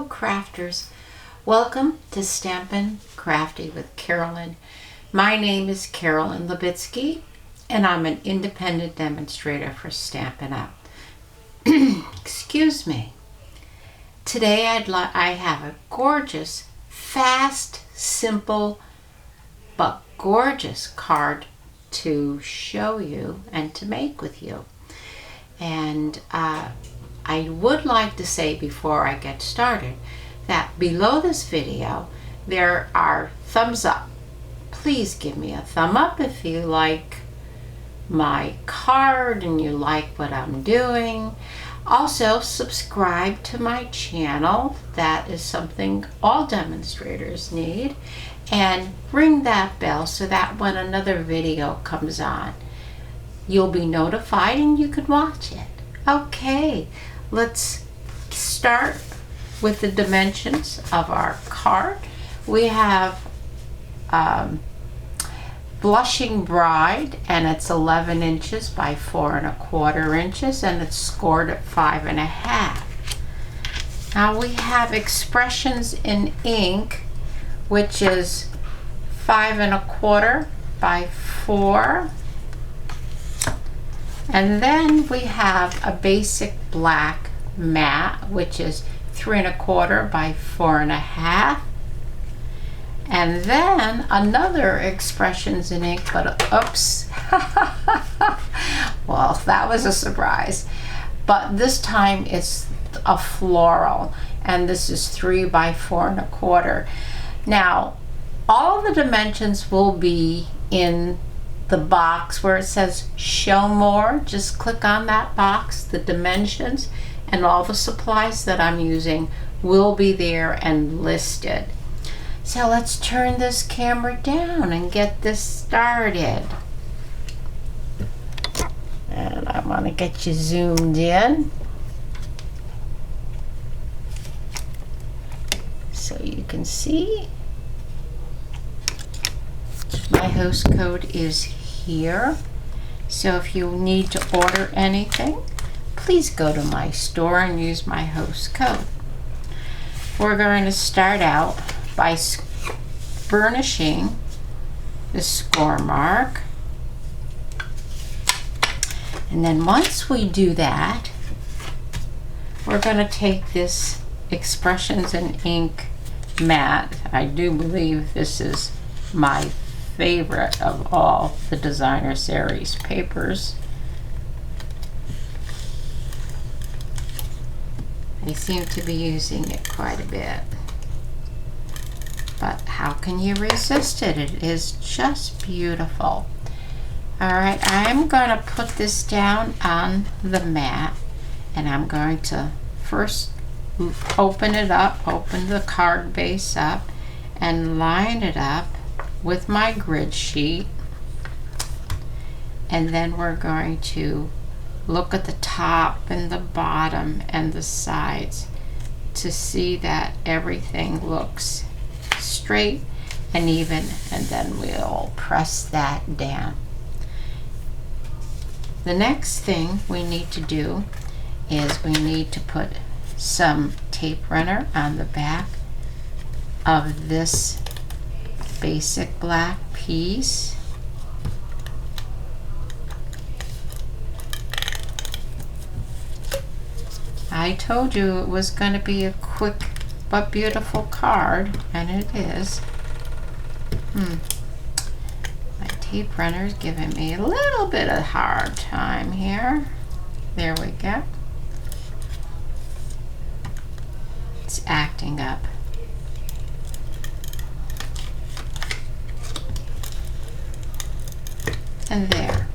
Crafters. Welcome to Stampin' Crafty with Carolyn. My name is Carolyn Levitsky and I'm an independent demonstrator for Stampin' Up. Excuse me. Today I have a gorgeous, fast, simple, but gorgeous card to show you and to make with you. And I would like to say before I get started that below this video there are thumbs up. Please give me a thumb up if you like my card and you like what I'm doing. Also subscribe to my channel. That is something all demonstrators need. And ring that bell so that when another video comes on you'll be notified and you can watch it. Okay, let's start with the dimensions of our card. We have Blushing Bride, and it's 11 inches by 4 1/4 inches, and it's scored at 5 1/2. Now we have Expressions in Ink, which is 5 1/4 by 4. And then we have a basic black matte, which is 3 1/4 by 4 1/2. And then another Expressions in Ink, but oops. Well, that was a surprise. But this time it's a floral, and this is 3 by 4 1/4. Now, all the dimensions will be in the box where it says show more. Just click on that box. The dimensions and all the supplies that I'm using will be there and listed. So let's turn this camera down and get this started. And I want to get you zoomed in so you can see. My host code is here. So if you need to order anything, please go to my store and use my host code. We're going to start out by burnishing the score mark. And then once we do that, we're going to take this Expressions in Ink matte. I do believe this is my favorite of all the designer series papers. I seem to be using it quite a bit. But how can you resist it? It is just beautiful. Alright, I'm going to put this down on the mat, and I'm going to first open it up, open the card base up, and line it up with my grid sheet. And then we're going to look at the top and the bottom and the sides to see that everything looks straight and even, and then we'll press that down. The next thing we need to do is we need to put some tape runner on the back of this basic black piece. I told you it was going to be a quick but beautiful card, and it is. My tape runner is giving me a little bit of a hard time here. There we go. It's acting up. And there.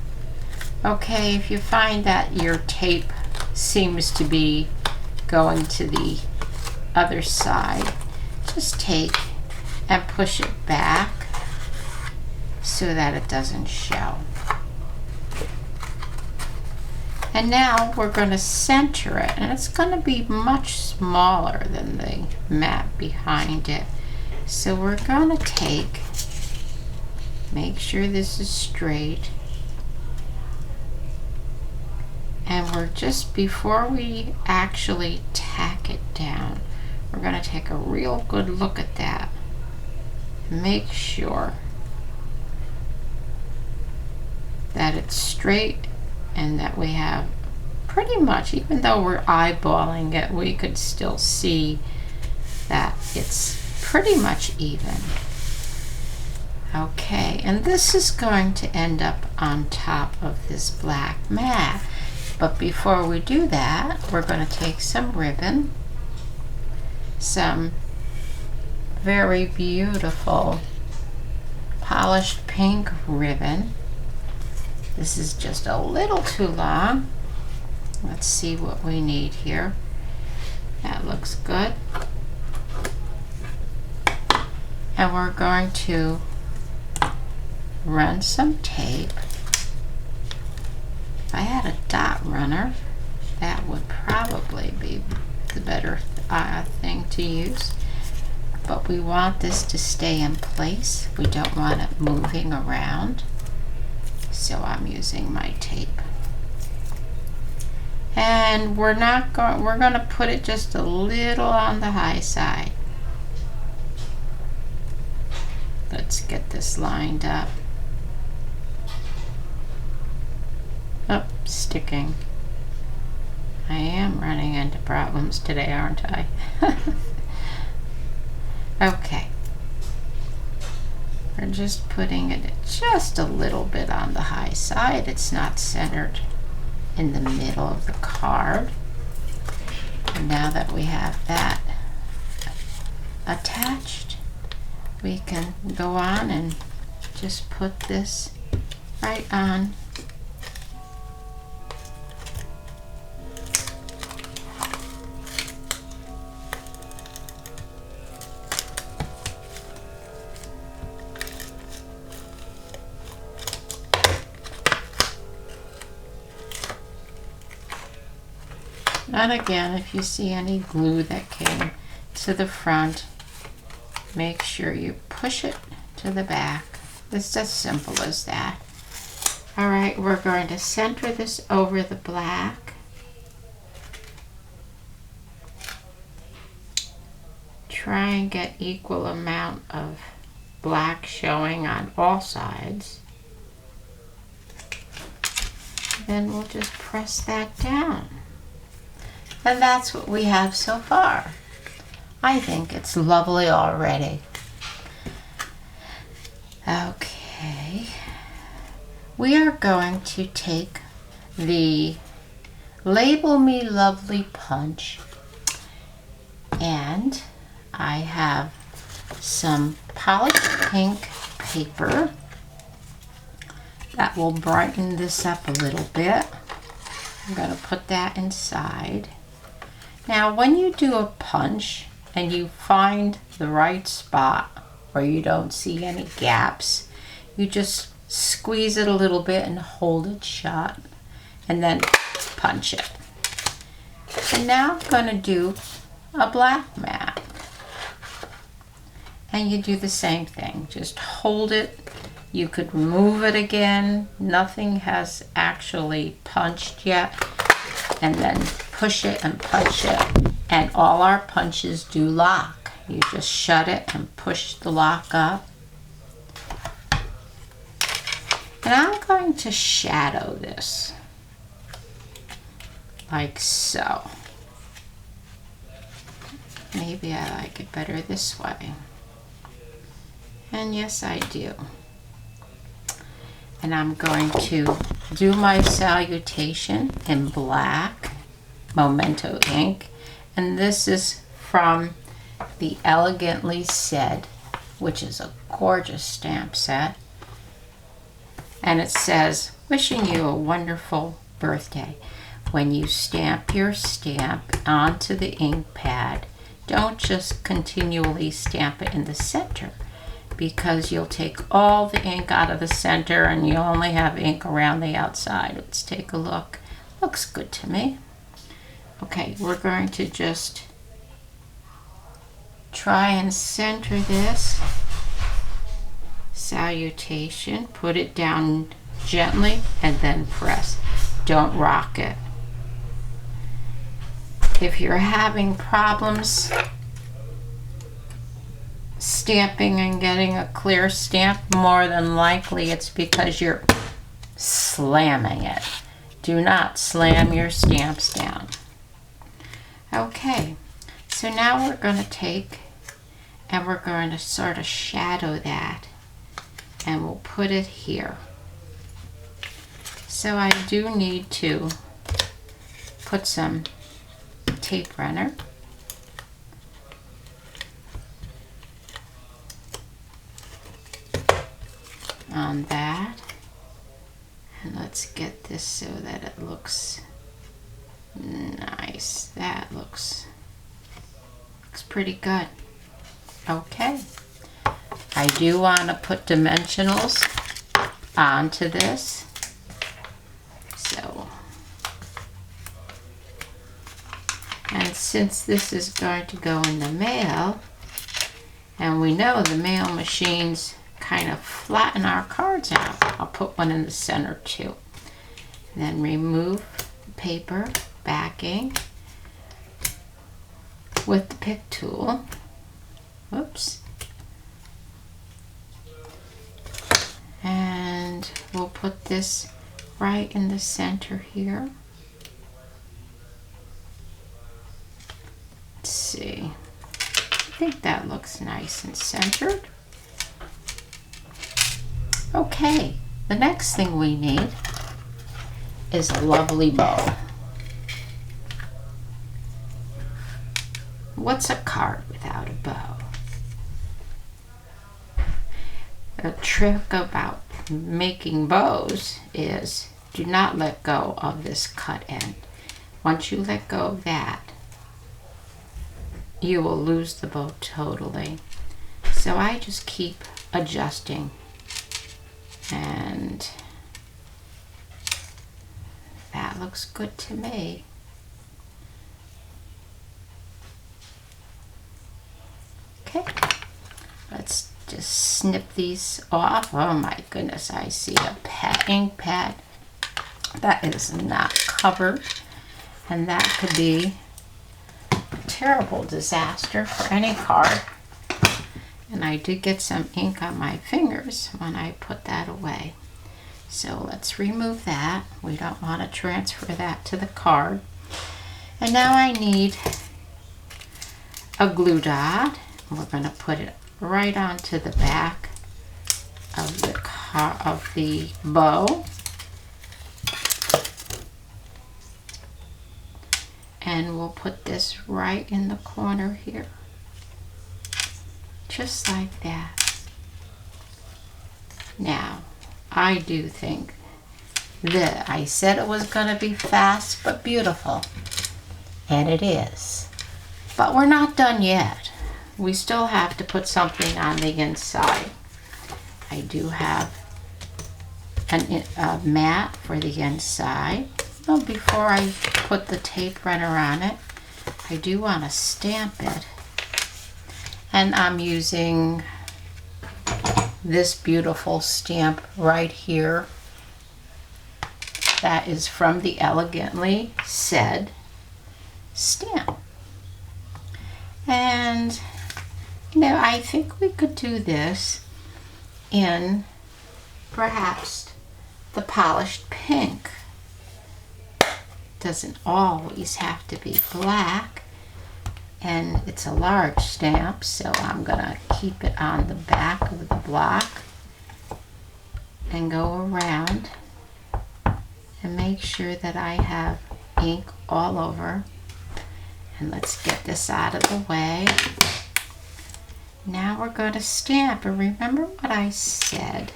Okay, if you find that your tape seems to be going to the other side, just take and push it back so that it doesn't show. And now we're going to center it, and it's going to be much smaller than the mat behind it. So we're going to take, make sure this is straight, and we're just, before we actually tack it down, we're going to take a real good look at that. Make sure that it's straight and that we have pretty much, even though we're eyeballing it, we could still see that it's pretty much even. Okay, and this is going to end up on top of this black mat. But before we do that, we're going to take some ribbon, some very beautiful polished pink ribbon. This is just a little too long. Let's see what we need here. That looks good. And we're going to run some tape. If I had a dot runner, that would probably be the better thing to use. But we want this to stay in place. We don't want it moving around. So I'm using my tape. And we're going to put it just a little on the high side. Let's get this lined up. Oh, sticking. I am running into problems today, aren't I? Okay. We're just putting it just a little bit on the high side. It's not centered in the middle of the card. And now that we have that attached, we can go on and just put this right on. And again, if you see any glue that came to the front, make sure you push it to the back. It's as simple as that. All right, we're going to center this over the black. Try and get equal amount of black showing on all sides. Then we'll just press that down. And that's what we have so far. I think it's lovely already. Okay. We are going to take the Label Me Lovely punch, and I have some polished pink paper that will brighten this up a little bit. I'm going to put that inside. Now, when you do a punch and you find the right spot where you don't see any gaps, you just squeeze it a little bit and hold it shut and then punch it. And now I'm going to do a black mat. And you do the same thing. Just hold it. You could move it again. Nothing has actually punched yet. And then push it and punch it, and all our punches do lock. You just shut it and push the lock up. And I'm going to shadow this like so. Maybe I like it better this way. And yes, I do. And I'm going to do my salutation in black Memento ink, and this is from the Elegantly Said, which is a gorgeous stamp set, and it says, wishing you a wonderful birthday. When you stamp your stamp onto the ink pad, don't just continually stamp it in the center, because you'll take all the ink out of the center and you only have ink around the outside. Let's take a look. Looks good to me. Okay, we're going to just try and center this. Salutation. Put it down gently and then press. Don't rock it. If you're having problems stamping and getting a clear stamp, more than likely it's because you're slamming it. Do not slam your stamps down. Okay, so now we're going to take and we're going to sort of shadow that, and we'll put it here. So I do need to put some tape runner. On that, and let's get this so that it looks nice. That looks pretty good. Okay, I do want to put dimensionals onto this, so, and since this is going to go in the mail, and we know the mail machines kind of flatten our cards out, I'll put one in the center too. And then remove the paper backing with the pick tool. Whoops. And we'll put this right in the center here. Let's see. I think that looks nice and centered. Okay, the next thing we need is a lovely bow. What's a card without a bow? The trick about making bows is do not let go of this cut end. Once you let go of that, you will lose the bow totally. So I just keep adjusting. And that looks good to me. Okay, let's just snip these off. Oh my goodness, I see a ink pad that is not covered, and that could be a terrible disaster for any card. And I did get some ink on my fingers when I put that away. So let's remove that. We don't want to transfer that to the card. And now I need a glue dot. We're going to put it right onto the back of the bow. And we'll put this right in the corner here. Just like that. Now, I do think that I said it was going to be fast but beautiful, and it is. But we're not done yet. We still have to put something on the inside. I do have a mat for the inside. Well, before I put the tape runner on it, I do want to stamp it. And I'm using this beautiful stamp right here. That is from the Elegantly Said stamp. And, you know, I think we could do this in perhaps the polished pink. Doesn't always have to be black. And it's a large stamp, so I'm going to keep it on the back of the block and go around and make sure that I have ink all over. And let's get this out of the way. Now we're going to stamp, and remember what I said.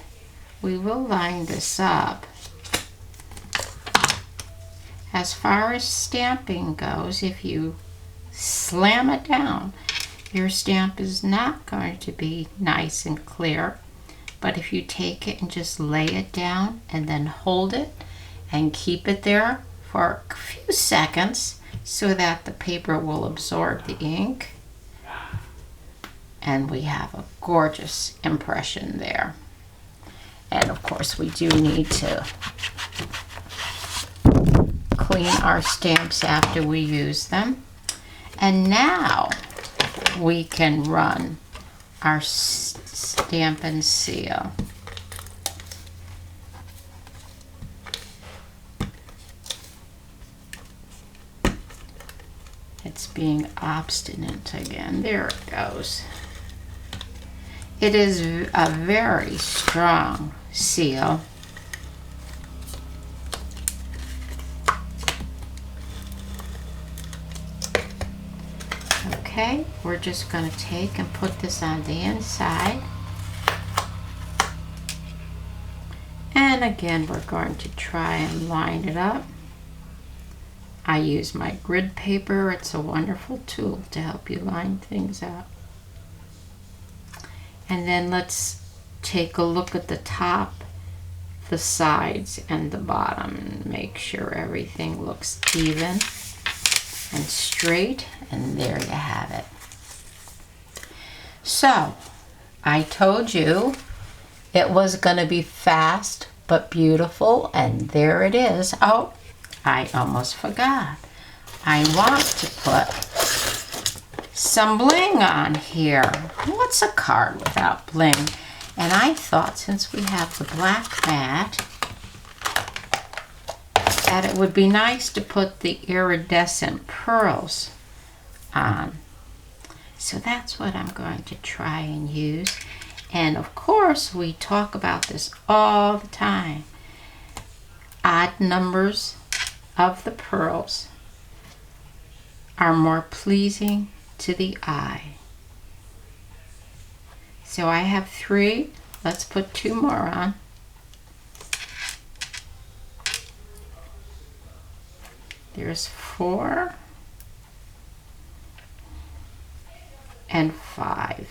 We will line this up as far as stamping goes, if you slam it down, your stamp is not going to be nice and clear. But if you take it and just lay it down and then hold it and keep it there for a few seconds so that the paper will absorb the ink, and we have a gorgeous impression there. And of course we do need to clean our stamps after we use them. And now we can run our Stampin' seal. It's being obstinate again. There it goes. It is a very strong seal. Okay, we're just going to take and put this on the inside. And again, we're going to try and line it up. I use my grid paper. It's a wonderful tool to help you line things up. And then let's take a look at the top, the sides, and the bottom, and make sure everything looks even and straight, and there you have it. So, I told you it was going to be fast but beautiful, and there it is. Oh, I almost forgot. I want to put some bling on here. What's a card without bling? And I thought, since we have the black mat, that it would be nice to put the iridescent pearls on. So that's what I'm going to try and use. And of course, we talk about this all the time. Odd numbers of the pearls are more pleasing to the eye. So I have 3. Let's put 2 more on. There's 4 and 5.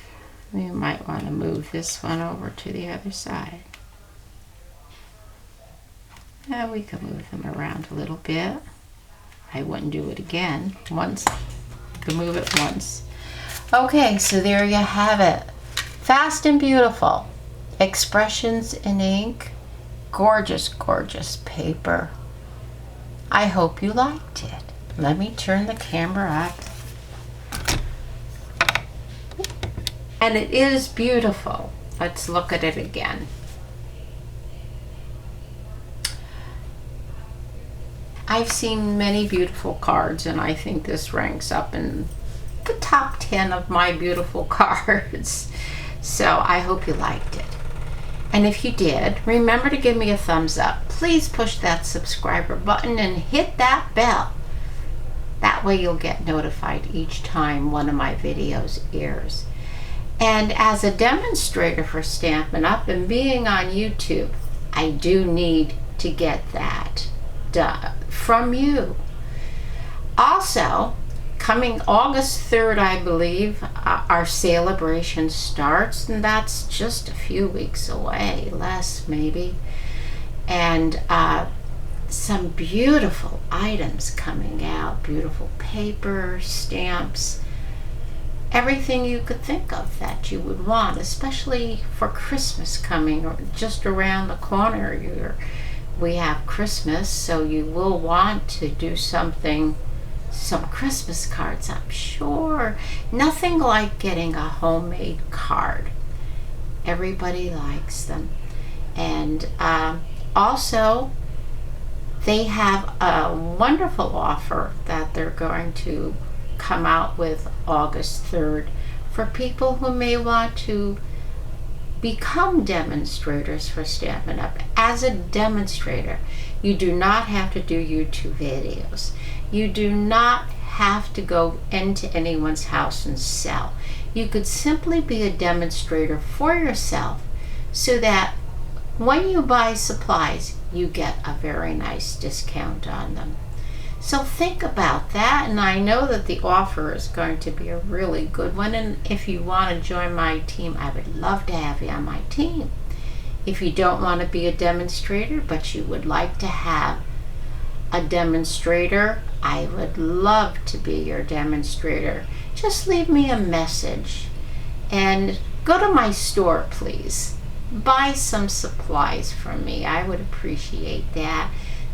We might want to move this one over to the other side. Now we can move them around a little bit. I wouldn't do it again. Once, you can move it once. Okay, so there you have it. Fast and beautiful. Expressions in ink. Gorgeous, gorgeous paper. I hope you liked it. Let me turn the camera up. And it is beautiful. Let's look at it again. I've seen many beautiful cards, and I think this ranks up in the top 10 of my beautiful cards. So I hope you liked it. And if you did, remember to give me a thumbs up. Please push that subscriber button and hit that bell. That way you'll get notified each time one of my videos airs. And as a demonstrator for Stampin' Up! And being on YouTube, I do need to get that done from you. Also, coming August 3rd, I believe, our celebration starts, and that's just a few weeks away, less maybe. And some beautiful items coming out, beautiful paper, stamps, everything you could think of that you would want, especially for Christmas coming or just around the corner. We have Christmas, so you will want to do something, some Christmas cards, I'm sure. Nothing like getting a homemade card. Everybody likes them. And also, they have a wonderful offer that they're going to come out with August 3rd for people who may want to become demonstrators for Stampin' Up! As a demonstrator, you do not have to do YouTube videos. You do not have to go into anyone's house and sell. You could simply be a demonstrator for yourself so that when you buy supplies, you get a very nice discount on them. So think about that, and I know that the offer is going to be a really good one, and if you want to join my team, I would love to have you on my team. If you don't want to be a demonstrator, but you would like to have a demonstrator, I would love to be your demonstrator. Just leave me a message and go to my store, please. Buy some supplies from me. I would appreciate that.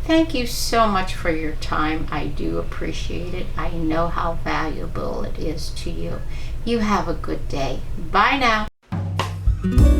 Thank you so much for your time. I do appreciate it. I know how valuable it is to you. You have a good day. Bye now.